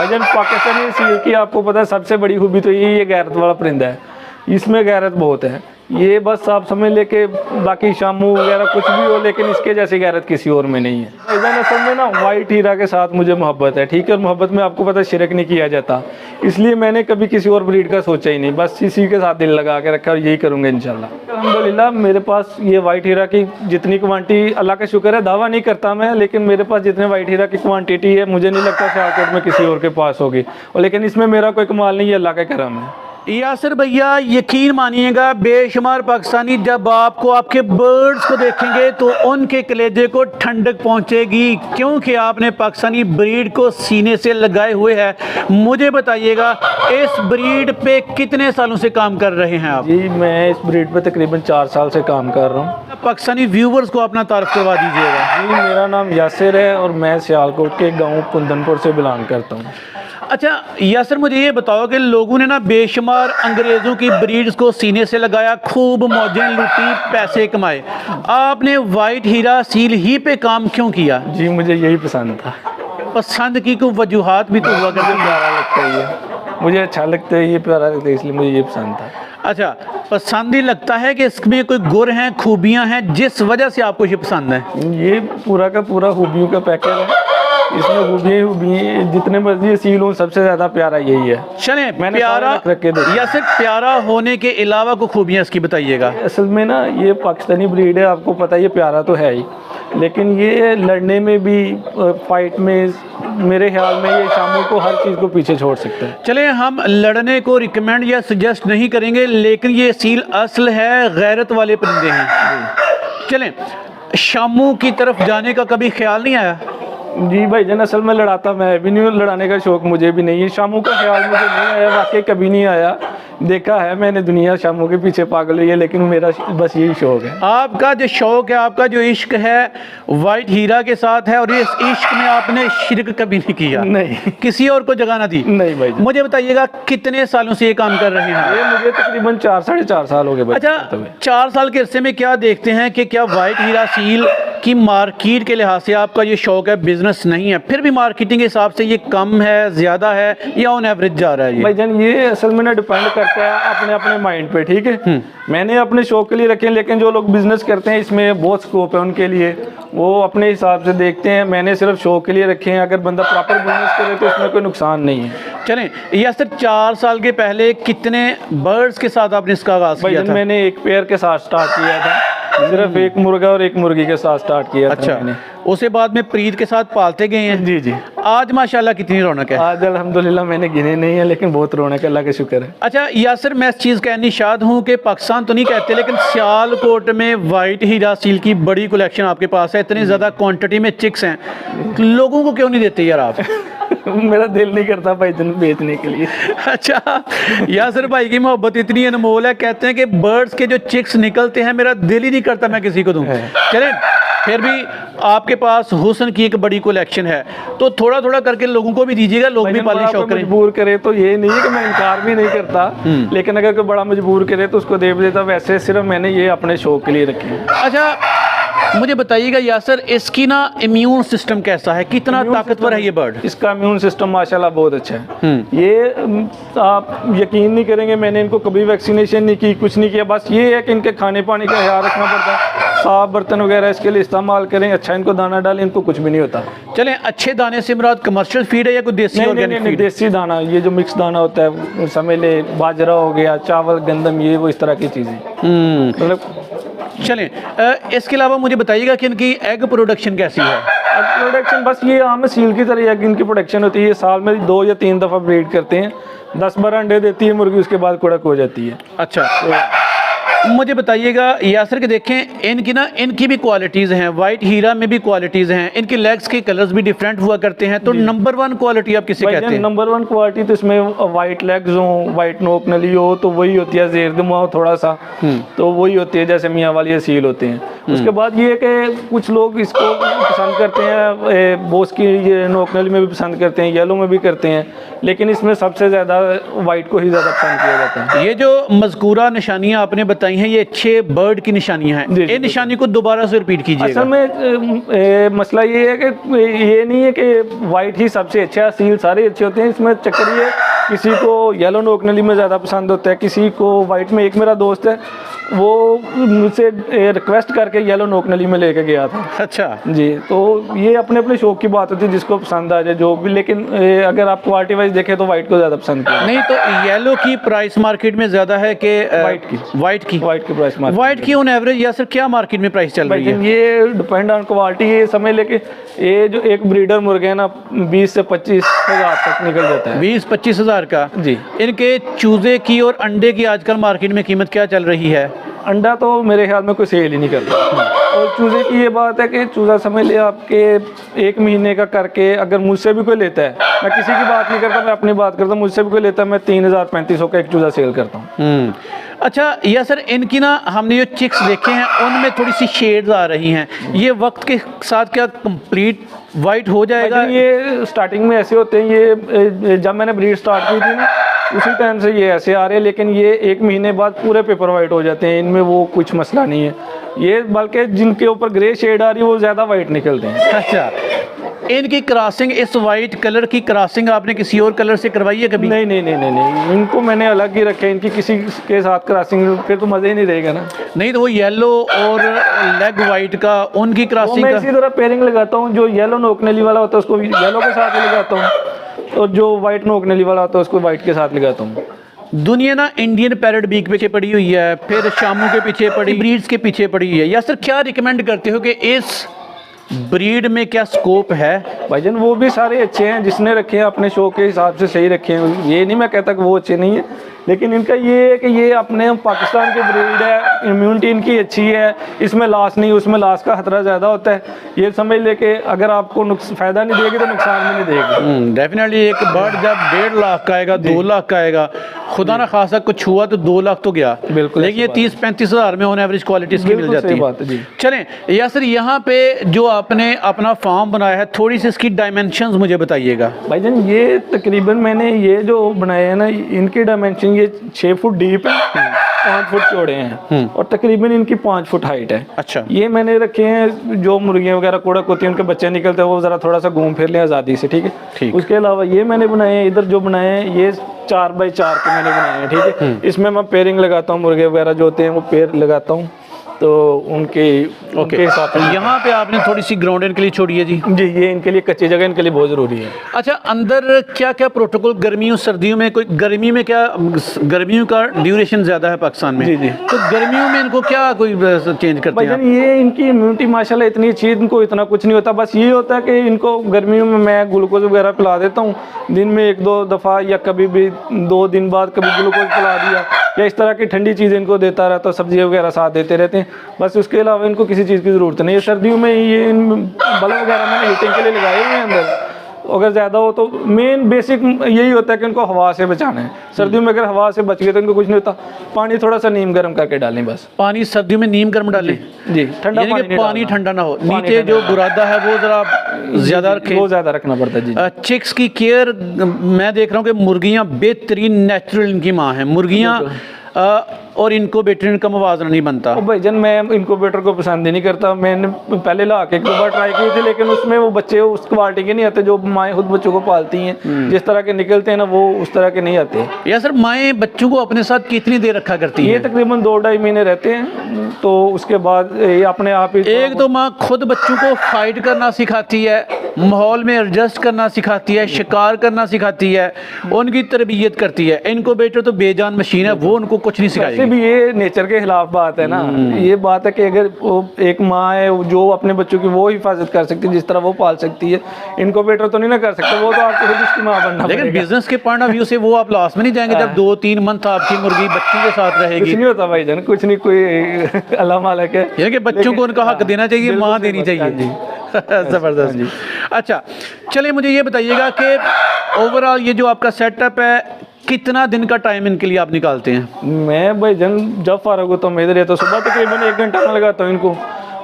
भाईजान पाकिस्तानी सील की आपको पता है सबसे बड़ी खूबी तो ये गैरत वाला परिंदा है, इसमें गैरत बहुत है। ये बस आप समझ ले कि बाकी शामू वगैरह कुछ भी हो, लेकिन इसके जैसी गैरत किसी और में नहीं है। भाईजान असल में ना वाइट हीरा के साथ मुझे मोहब्बत है, ठीक है, और मोहब्बत में आपको पता है शिरक नहीं किया जाता, इसलिए मैंने कभी किसी और ब्रीड का सोचा ही नहीं, बस इसी के साथ दिल लगा के रखा और यही करूँगा इंशाल्लाह। अल्हम्दुलिल्लाह मेरे पास ये वाइट हीरा की जितनी क्वांटिटी, अल्लाह का शुक्र है, दावा नहीं करता मैं, लेकिन मेरे पास जितने वाइट हीरा की क्वांटिटी है मुझे नहीं लगता सियालकोट में किसी और के पास होगी, और लेकिन इसमें मेरा कोई कमाल नहीं है, अल्लाह का करम है। यासिर भैया यकीन मानिएगा, बेशुमार पाकिस्तानी जब आपको आपके बर्ड्स को देखेंगे तो उनके कलेजे को ठंडक पहुंचेगी, क्योंकि आपने पाकिस्तानी ब्रीड को सीने से लगाए हुए है। मुझे बताइएगा इस ब्रीड पे कितने सालों से काम कर रहे हैं आप? जी मैं इस ब्रीड पे तकरीबन 4 साल से काम कर रहा हूँ। पाकिस्तानी व्यूवर्स को अपना तारुफ करवा दीजिएगा। जी मेरा नाम यासिर है और मैं सियालकोट के गाँव कुंदनपुर से बिलोंग करता हूँ। अच्छा यासिर, मुझे ये बताओ कि लोगों ने ना बेशुमार अंग्रेज़ों की ब्रीड्स को सीने से लगाया, खूब मौजें लूटी, पैसे कमाए, आपने वाइट हीरा सील ही पे काम क्यों किया? जी मुझे यही पसंद था। पसंद की कोई वजूहात भी तो हुआ करती? प्यारा लगता है ये, मुझे अच्छा लगता है, ये प्यारा लगता है, इसलिए मुझे ये पसंद था। अच्छा, पसंद ही लगता है कि इसमें कोई गुण हैं, खूबियां हैं जिस वजह से आपको ये पसंद है? ये पूरा का पूरा खूबियों का पैकेज है, इसमें खूबियाँ जितने मर्जी सील हो, सबसे ज़्यादा प्यारा यही है। चलें, मैंने प्यारा रख के देखा। या सिर्फ प्यारा होने के अलावा को खूबियाँ इसकी बताइएगा। असल में ना ये पाकिस्तानी ब्रीड है, आपको पता है, ये प्यारा तो है ही, लेकिन ये लड़ने में भी, फाइट में, मेरे ख्याल में ये शामों को हर चीज़ को पीछे छोड़ सकता है। चलें, हम लड़ने को रिकमेंड या सजेस्ट नहीं करेंगे, लेकिन ये सील असल है, गैरत वाले परिंदे हैं। चलें, शामू की तरफ जाने का कभी ख्याल नहीं आया? जी भाईजान असल में लड़ाता मैं भी नहीं हूँ, लड़ाने का शौक़ मुझे भी नहीं है, शामों का ख्याल मुझे नहीं आया, वाकई कभी नहीं आया। देखा है मैंने, दुनिया शामों के पीछे पागल हुई है, लेकिन मेरा बस यही शौक़ है। आपका जो शौक़ है, आपका जो इश्क है वाइट हीरा के साथ है, और इस इश्क में आपने शिरक कभी नहीं किया? नहीं। किसी और को जगह ना दी? नहीं भाई। मुझे बताइएगा कितने सालों से ये काम कर रहे हैं? ये मुझे तकरीबन 4-4.5 साल हो गए। अच्छा, 4 साल के अरसे में क्या देखते हैं कि क्या वाइट हीरा सील की मार्केट के लिहाज से आपका ये शौक़ है, बिजनेस नहीं है, फिर भी मार्केटिंग के हिसाब से ये कम है, ज़्यादा है, या ऑन एवरेज जा रहा है ये? भाईजान ये असल में ना डिपेंड करता है अपने अपने माइंड पे, ठीक है। मैंने अपने शौक के लिए रखे हैं, लेकिन जो लोग बिजनेस करते हैं इसमें बहुत स्कोप है उनके लिए, वो अपने हिसाब से देखते हैं। मैंने सिर्फ शौक के लिए रखे हैं, अगर बंदा प्रॉपर बिजनेस करे तो इसमें कोई नुकसान नहीं है। चलें, या सिर्फ 4 साल के पहले कितने बर्ड्स के साथ आपने इसका आगाज़ किया था? मैंने एक पेयर के साथ स्टार्ट किया था, सिर्फ एक मुर्गा और एक मुर्गी के साथ स्टार्ट किया था। अच्छा, मैंने उसे बाद में प्रीत के साथ पालते गए हैं? जी जी। आज माशाल्लाह कितनी रौनक है? आज अल्हम्दुलिल्लाह मैंने गिने नहीं है, लेकिन बहुत रौनक है, अल्लाह का शुक्र है। अच्छा यासिर, मैं इस चीज़ का निशाद हूँ कि पाकिस्तान तो नहीं कहते, लेकिन सियालकोट में वाइट हीरा सील की बड़ी कलेक्शन आपके पास है, इतनी ज़्यादा क्वांटिटी में चिक्स हैं, लोगों को क्यों नहीं देते यार आप? मेरा दिल नहीं करता भाई बेचने के लिए। अच्छा, यासिर भाई की मोहब्बत इतनी अनमोल है, कहते हैं कि बर्ड्स के जो चिक्स निकलते हैं, मेरा दिल ही नहीं करता मैं किसी को दूं। चलें, फिर भी आपके पास हुस्न की एक बड़ी कलेक्शन है, तो थोड़ा थोड़ा करके लोगों को भी दीजिएगा, लोग भी पालने शौक करें। मजबूर करे तो ये नहीं है कि मैं इनकार भी नहीं करता, लेकिन अगर कोई बड़ा मजबूर करे तो उसको दे देता। वैसे सिर्फ मैंने ये अपने शौक के लिए रखी है। अच्छा, मुझे बताइएगा यासिर, इसकी ना इम्यून सिस्टम कैसा है, कितना ताकतवर है ये बर्ड? इसका इम्यून सिस्टम माशाल्लाह बहुत अच्छा है। ये आप यकीन नहीं करेंगे, मैंने इनको कभी वैक्सीनेशन नहीं की, कुछ नहीं किया, बस ये है कि इनके खाने पानी का ख्याल रखना पड़ता है, साफ बर्तन वगैरह इसके लिए इस्तेमाल करें, अच्छा इनको दाना डालें, इनको कुछ भी नहीं होता। चलें, अच्छे दाने से मुराद कमर्शियल फीड है या कोई देसी ऑर्गेनिक फीड? देसी दाना, ये जो मिक्स दाना होता है, समझ ले बाजरा हो गया, चावल, गंदम, ये वो इस तरह की चीज़ें मतलब। चलें, इसके अलावा मुझे बताइएगा कि इनकी एग प्रोडक्शन कैसी है? प्रोडक्शन बस ये आम सील की तरह एग इनकी प्रोडक्शन होती है, साल में 2 या 3 दफ़ा ब्रीड करते हैं, 10-12 अंडे देती है मुर्गी, उसके बाद कुड़क हो जाती है। अच्छा, मुझे बताइएगा यासिर के देखें, इनकी ना इनकी भी क्वालिटीज़ हैं, वाइट हीरा में भी क्वालिटीज़ हैं, इनके लेग्स के कलर्स भी डिफरेंट हुआ करते हैं, तो नंबर 1 क्वालिटी आप किसे कहते हैं? नंबर 1 क्वालिटी तो इसमें वाइट लेग्स हो, वाइट नोक नली हो, तो वही होती है, जेरदमा हो थोड़ा सा, तो वही होती है जैसे मियाँ वाली सील होते हैं। उसके बाद ये कि कुछ लोग इसको पसंद करते हैं, बोस की ये नोक नली में भी पसंद करते हैं, येलो में भी करते हैं, लेकिन इसमें सबसे ज़्यादा वाइट को ही ज़्यादा पसंद किया जाता है। ये जो मज़कूरा निशानियां आपने बताई हैं, ये अच्छे बर्ड की निशानियां हैं। जी, जी, ये निशानी को दोबारा से रिपीट कीजिएगा। असल में मसला ये है कि ये नहीं है कि वाइट ही सबसे अच्छा है, सील सारे अच्छे होते हैं। इसमें चक्कर ये किसी को येलो नोक नली में ज़्यादा पसंद होता है, किसी को वाइट में। एक मेरा दोस्त है, वो मुझसे रिक्वेस्ट करके येलो नोक नली में लेके गया था। अच्छा जी, तो ये अपने अपने शौक की बात होती है, जिसको पसंद आ जाए जो भी। लेकिन अगर आप क्वालिटी वाइज देखें तो वाइट को ज़्यादा पसंद किया। नहीं, तो येलो की प्राइस मार्केट में ज़्यादा है कि वाइट की? वाइट की प्राइस मार्केट, वाइट की ऑन एवरेज या सर क्या मार्केट में प्राइस चल रही है? ये डिपेंड ऑन क्वालिटी। ये समझ लेके ये जो एक ब्रीडर मुर्गे है ना, 20 से 25 हज़ार तक निकल जाता है। 20-25 हज़ार का? जी। इनके चूजे की और अंडे की आजकल मार्केट में कीमत क्या चल रही है? अंडा तो मेरे ख्याल में कोई सेल ही नहीं करता। और चूज़े की ये बात है कि चूज़ा समझ ले आपके 1 महीने का करके, अगर मुझसे भी कोई लेता है, मैं किसी की बात नहीं करता, मैं अपनी बात करता हूँ, मुझसे भी कोई लेता है, मैं 3000-3500 का एक चूज़ा सेल करता हूँ। अच्छा या सर, इनकी ना हमने जो चिक्स देखे हैं उनमें थोड़ी सी शेड्स आ रही हैं, ये वक्त के साथ क्या कंप्लीट वाइट हो जाएगा? ये स्टार्टिंग में ऐसे होते हैं। ये जब मैंने ब्रीड स्टार्ट की थी ना, उसी टाइम से ये ऐसे आ रहे हैं, लेकिन ये 1 महीने बाद पूरे पेपर वाइट हो जाते हैं। इनमें वो कुछ मसला नहीं है। ये बल्कि जिनके ऊपर ग्रे शेड आ रही है वो ज़्यादा वाइट निकलते हैं। अच्छा, इनकी क्रॉसिंग, इस वाइट कलर की क्रॉसिंग आपने किसी और कलर से करवाई है कभी? नहीं नहीं नहीं नहीं नहीं, इनको मैंने अलग ही रखे। इनकी किसी के साथ क्रॉसिंग फिर तो मज़े ही नहीं रहेगा ना। नहीं, तो वो येलो और लेग वाइट का, उनकी क्रॉसिंग मैं का? इसी तरह पेयरिंग लगाता हूँ। जो येलो नोकनेली वाला होता है उसको येलो के साथ ही लगाता हूँ, और जो वाइट नोकनेली वाला होता है उसको वाइट के साथ लगाता हूँ। दुनिया ना इंडियन पैरट बीक पीछे पड़ी हुई है, फिर शामू के पीछे पड़ी, ब्रीड्स के पीछे पड़ी हुई है। या सर क्या रिकमेंड करते हो कि इस ब्रीड में क्या स्कोप है? भाईजान वो भी सारे अच्छे हैं, जिसने रखे हैं अपने शौक के हिसाब से सही रखे हैं। ये नहीं मैं कहता कि वो अच्छे नहीं है, लेकिन इनका ये है कि ये अपने पाकिस्तान की ब्रीड है, इम्यूनिटी इनकी अच्छी है, इसमें लॉस नहीं, उसमें लॉस का खतरा ज़्यादा होता है। ये समझ ले कि अगर आपको फ़ायदा नहीं देगी तो नुकसान भी नहीं देगी। डेफिनेटली एक बर्ड जब 1.5 लाख का आएगा, 2 लाख का आएगा, खुदा ना खासा कुछ हुआ तो 2 लाख तो गया। बिल्कुल, लेकिन ये 30-35 हज़ार में ऑन एवरेज क्वालिटी इसकी मिल जाती है। चलें या सर, यहाँ पे जो आपने अपना फार्म बनाया है, थोड़ी सी इसकी डायमेंशंस मुझे बताइएगा। भाईजान ये तकरीबन मैंने ये जो बनाए हैं ना, इनके डायमेंशन ये 6 फुट डीप है, 5 फुट चौड़े हैं, और तकरीबन इनकी 5 फुट हाइट है। अच्छा, ये मैंने रखे हैं, जो मुर्गियाँ वगैरह कोड़क होती हैं, उनके बच्चे निकलते हैं, वो ज़रा थोड़ा सा घूम फिर लें आज़ादी से। ठीक है, ठीक। उसके अलावा ये मैंने बनाए हैं, इधर जो बनाए हैं ये 4x4 के मैंने बनाए हैं। ठीक है, इसमें मैं पेयरिंग लगाता हूँ, मुर्गे वगैरह जो होते हैं वो पेयर लगाता हूँ, तो उनके हिसाब से। यहाँ पे आपने थोड़ी सी ग्राउंड इनके लिए छोड़ी है जी? जी, ये इनके लिए कच्ची जगह इनके लिए बहुत ज़रूरी है। अच्छा, अंदर क्या क्या प्रोटोकॉल, गर्मियों सर्दियों में, कोई गर्मी में क्या, गर्मियों का ड्यूरेशन ज़्यादा है पाकिस्तान में? जी जी। तो गर्मियों में इनको क्या कोई चेंज करते हैं? ये इनकी इम्यूनिटी माशाल्लाह इतनी अच्छी है, इनको इतना कुछ नहीं होता। बस ये होता है कि इनको गर्मियों में मैं ग्लूकोज वगैरह पिला देता हूँ, दिन में 1-2 दफ़ा, या कभी भी 2 दिन बाद कभी ग्लूकोज पिला दिया, या इस तरह की ठंडी चीज़ इनको देता रहता हूँ, सब्जियाँ वगैरह साथ देते रहते हैं। बस उसके अलावा इनको किसी चीज़ की ज़रूरत नहीं है। सर्दियों में ये बल्ब वगैरह मैंने हीटिंग के लिए लगाए हुए हैं अंदर। अगर ज़्यादा हो तो मेन बेसिक यही होता है कि इनको हवा से बचाना है। सर्दियों में अगर हवा से बच गए तो इनको कुछ नहीं होता। पानी थोड़ा सा नीम गर्म करके डालें बस। पानी सर्दियों में नीम गर्म डालें? जी, ठंडा पानी ठंडा ना हो, नीचे जो बुरादा है वो ज़रा ज़्यादा रखें, वो ज़्यादा रखना पड़ता है। जी, चिक्स की केयर मैं देख रहा हूँ कि मुर्गियाँ बेहतरीन नेचुरल इनकी माँ है मुर्गियाँ, और इनक्यूबेटर इनका मुवाजना नहीं बनता। भाईजान मैं इनक्यूबेटर को पसंद ही नहीं करता। मैंने पहले ला के 1 बार ट्राई की थी, लेकिन उसमें वो बच्चे उस क्वालिटी के नहीं आते जो माएँ खुद बच्चों को पालती हैं। जिस तरह के निकलते हैं ना, वो उस तरह के नहीं आते। या सर, माएँ बच्चों को अपने साथ कितनी देर रखा करती हैं? ये तकरीबन 2-2.5 महीने रहते हैं, तो उसके बाद ये अपने आप ही। एक तो माँ खुद बच्चों को फाइट करना सिखाती है, माहौल में एडजस्ट करना सिखाती है, शिकार करना सिखाती है, उनकी तरबियत करती है। इनक्यूबेटर तो बेजान मशीन है, वो उनको कुछ नहीं सिखाएगी। भी ये नेचर के खिलाफ बात है ना। ये बात है कि अगर एक माँ है जो अपने बच्चों की वो हिफाजत कर सकती है जिस तरह वो पाल सकती है, इनक्यूबेटर तो नहीं ना कर सकते, वो तो आपको खुद उसकी माँ बनना पड़ेगा। लेकिन बिजनेस के पॉइंट ऑफ व्यू से वो आप लॉस में नहीं जाएंगे जब 2-3 मंथ आपकी मुर्गी बच्चों के साथ रहेगी? कुछ नहीं होता भाईजान, कुछ नहीं, कोई अल्लाह मालिक है। यानी कि बच्चों को उनका हक देना चाहिए, माँ देनी चाहिए। ज़बरदस्त। अच्छा, चलिए मुझे ये बताइएगा कि ओवरऑल ये जो आपका सेटअप है, कितना दिन का टाइम इनके लिए आप निकालते हैं? मैं भाईजान जब फारग होता हूँ मैं इधर, तो सुबह तकरीबन 1 घंटा में लगाता हूँ इनको,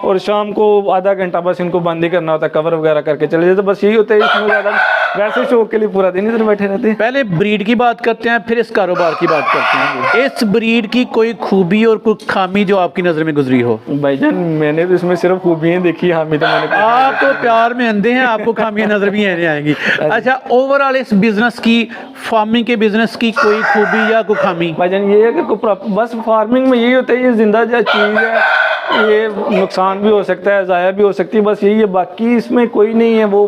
और शाम को आधा घंटा बस इनको बंद ही करना होता है, कवर वगैरह करके चले जाते, बस यही होता है। इसमें ज़्यादा वैसे शौक के लिए पूरा दिन इधर बैठे रहते हैं। पहले ब्रीड की बात करते हैं, फिर इस कारोबार की बात करते हैं। इस ब्रीड की कोई खूबी और कोई खामी जो आपकी नज़र में गुजरी हो? भाईजान मैंने तो इसमें सिर्फ खूबियाँ देखी, हामी तो मैंने आप तो प्यार में अंधे हैं, आपको खामियां नजर भी आने आएंगी। अच्छा, ओवरऑल इस बिजनेस की, फार्मिंग के बिजनेस की कोई खूबी या कोई खामी? भाईजान ये है कि बस फार्मिंग में यही होता है, ये जिंदा जो चीज़ है, ये नुकसान भी हो सकता है, ज़ाया भी हो सकती है, बस यही है। बाकी इसमें कोई नहीं है, वो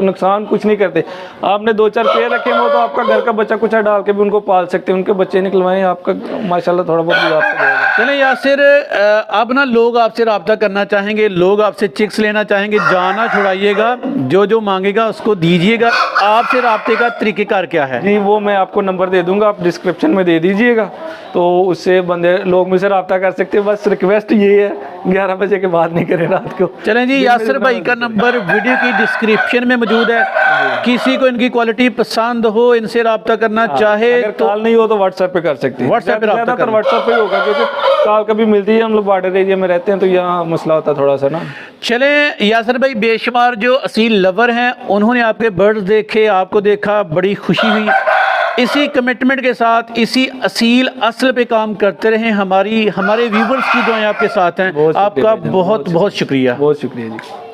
नुकसान कुछ नहीं करते। आपने 2-4 पेड़ रखे हो तो आपका घर का बच्चा कुछ डाल के भी उनको पाल सकते हैं, उनके बच्चे निकलवाएं, आपका माशाल्लाह थोड़ा बहुत भी आपको देगा। चले यासिर, अब ना लोग आपसे रब्ता करना चाहेंगे, लोग आपसे चिक्स लेना चाहेंगे, जाना छुड़ाइएगा, जो जो मांगेगा उसको दीजिएगा। आपसे रब्ते का तरीक़ेकार क्या है? जी वो मैं आपको नंबर दे दूंगा, आप डिस्क्रिप्शन में दे दीजिएगा, तो उससे बंदे लोग मुझसे रब्ता कर सकते हैं। बस रिक्वेस्ट ये है 11 बजे के बाद नहीं करें रात को। चलें जी, यासिर भाई का नंबर वीडियो की डिस्क्रिप्शन में मौजूद है। किसी को इनकी क्वालिटी पसंद हो, इनसे रब्ता करना चाहे अगर तो कॉल नहीं हो तो व्हाट्सएप पे कर सकते हैं। व्हाट्सएप पे रब्ता ज़्यादातर करें। व्हाट्सएप पे ही होगा, क्योंकि कॉल कभी मिलती है, हम लोग बॉर्डर एरिया में रहते हैं तो यहाँ मसला होता है थोड़ा सा ना। चले यासिर भाई, बेशुमार जो असील लवर हैं उन्होंने आपके बर्ड्स देखे, आपको देखा, बड़ी खुशी हुई। इसी कमिटमेंट के साथ, इसी असील असल पे काम करते रहे। हमारे व्यूवर्स की दुआएं आपके साथ हैं। बहुत शुक्रिया आपका भाईजान, बहुत बहुत शुक्रिया। बहुत शुक्रिया जी।